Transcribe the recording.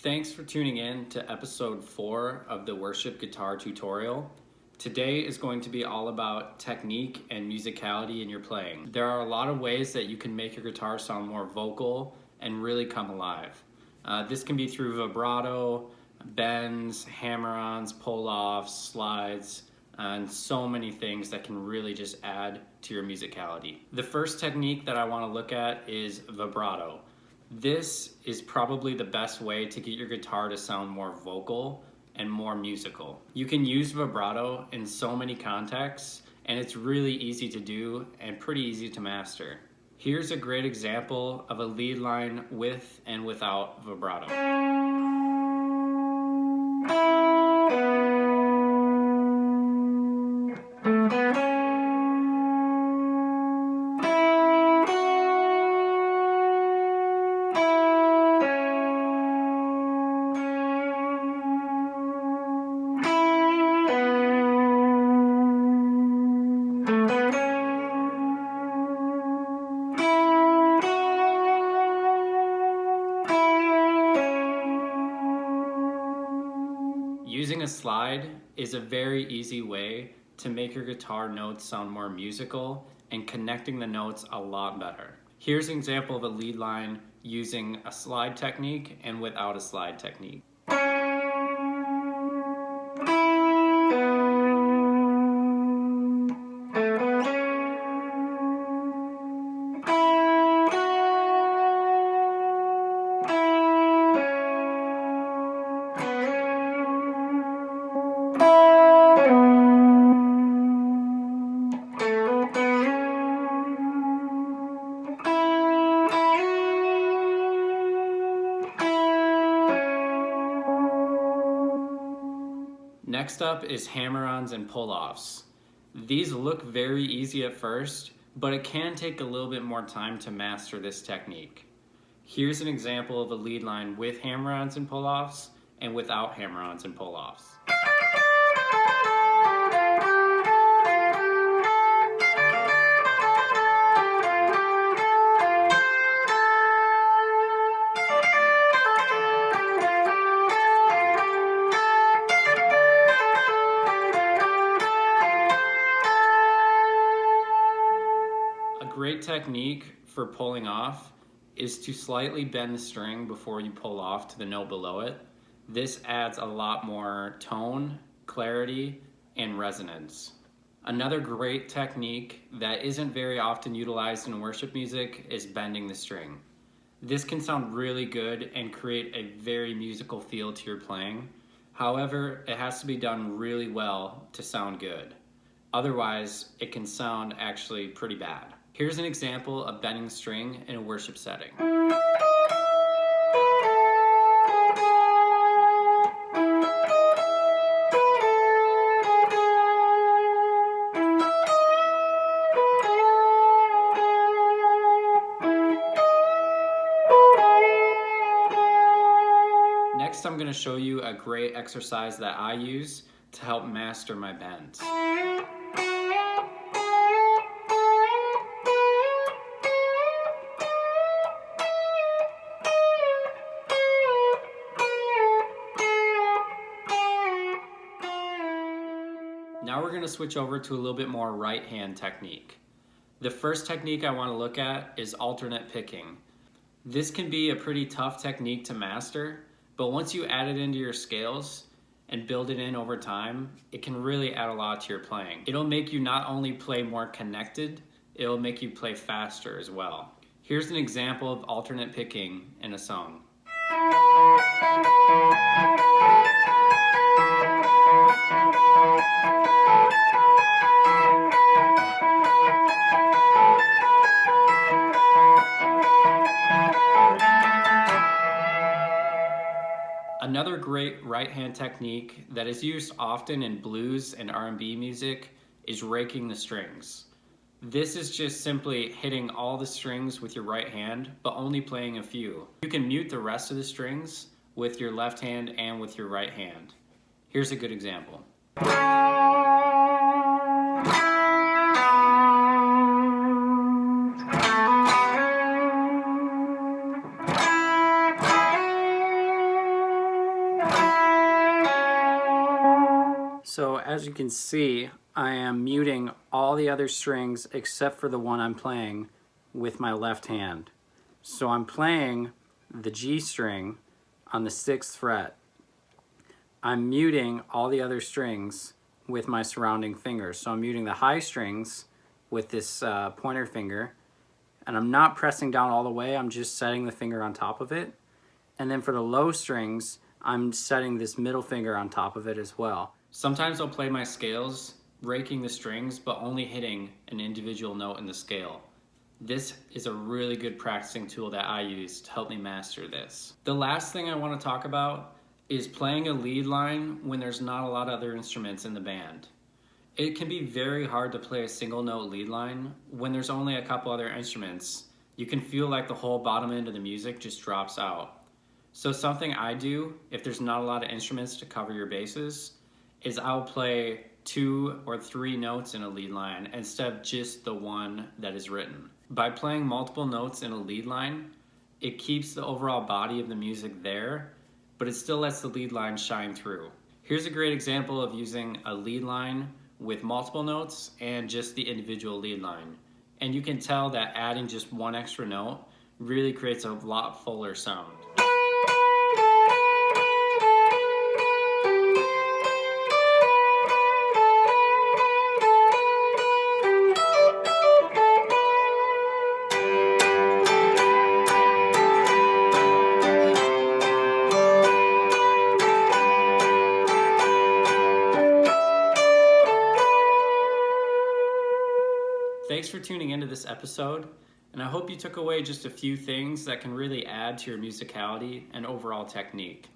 Thanks for tuning in to episode 4 of the Worship Guitar tutorial. Today is going to be all about technique and musicality in your playing. There are a lot of ways that you can make your guitar sound more vocal and really come alive. This can be through vibrato, bends, hammer-ons, pull-offs, slides, and so many things that can really just add to your musicality. The first technique that I want to look at is vibrato. This is probably the best way to get your guitar to sound more vocal and more musical. You can use vibrato in so many contexts, and it's really easy to do and pretty easy to master. Here's a great example of a lead line with and without vibrato. Using a slide is a very easy way to make your guitar notes sound more musical and connecting the notes a lot better. Here's an example of a lead line using a slide technique and without a slide technique. Next up is hammer-ons and pull-offs. These look very easy at first, but it can take a little bit more time to master this technique. Here's an example of a lead line with hammer-ons and pull-offs and without hammer-ons and pull-offs. A great technique for pulling off is to slightly bend the string before you pull off to the note below it. This adds a lot more tone, clarity, and resonance. Another great technique that isn't very often utilized in worship music is bending the string. This can sound really good and create a very musical feel to your playing. However, it has to be done really well to sound good. Otherwise, it can sound actually pretty bad. Here's an example of bending string in a worship setting. Next, I'm going to show you a great exercise that I use to help master my bends. Now we're going to switch over to a little bit more right hand technique. The first technique I want to look at is alternate picking. This can be a pretty tough technique to master, but once you add it into your scales and build it in over time, it can really add a lot to your playing. It'll make you not only play more connected, it'll make you play faster as well. Here's an example of alternate picking in a song. Another great right-hand technique that is used often in blues and R&B music is raking the strings. This is just simply hitting all the strings with your right hand, but only playing a few. You can mute the rest of the strings with your left hand and with your right hand. Here's a good example. So as you can see, I am muting all the other strings except for the one I'm playing with my left hand. So I'm playing the G string on the 6th fret. I'm muting all the other strings with my surrounding fingers. So I'm muting the high strings with this pointer finger, and I'm not pressing down all the way, I'm just setting the finger on top of it. And then for the low strings, I'm setting this middle finger on top of it as well. Sometimes I'll play my scales, raking the strings, but only hitting an individual note in the scale. This is a really good practicing tool that I use to help me master this. The last thing I want to talk about is playing a lead line when there's not a lot of other instruments in the band. It can be very hard to play a single note lead line when there's only a couple other instruments. You can feel like the whole bottom end of the music just drops out. So something I do, if there's not a lot of instruments to cover your bases, is I'll play 2 or 3 notes in a lead line instead of just the one that is written. By playing multiple notes in a lead line, it keeps the overall body of the music there, but it still lets the lead line shine through. Here's a great example of using a lead line with multiple notes and just the individual lead line. And you can tell that adding just one extra note really creates a lot fuller sound. Thanks for tuning into this episode, and I hope you took away just a few things that can really add to your musicality and overall technique.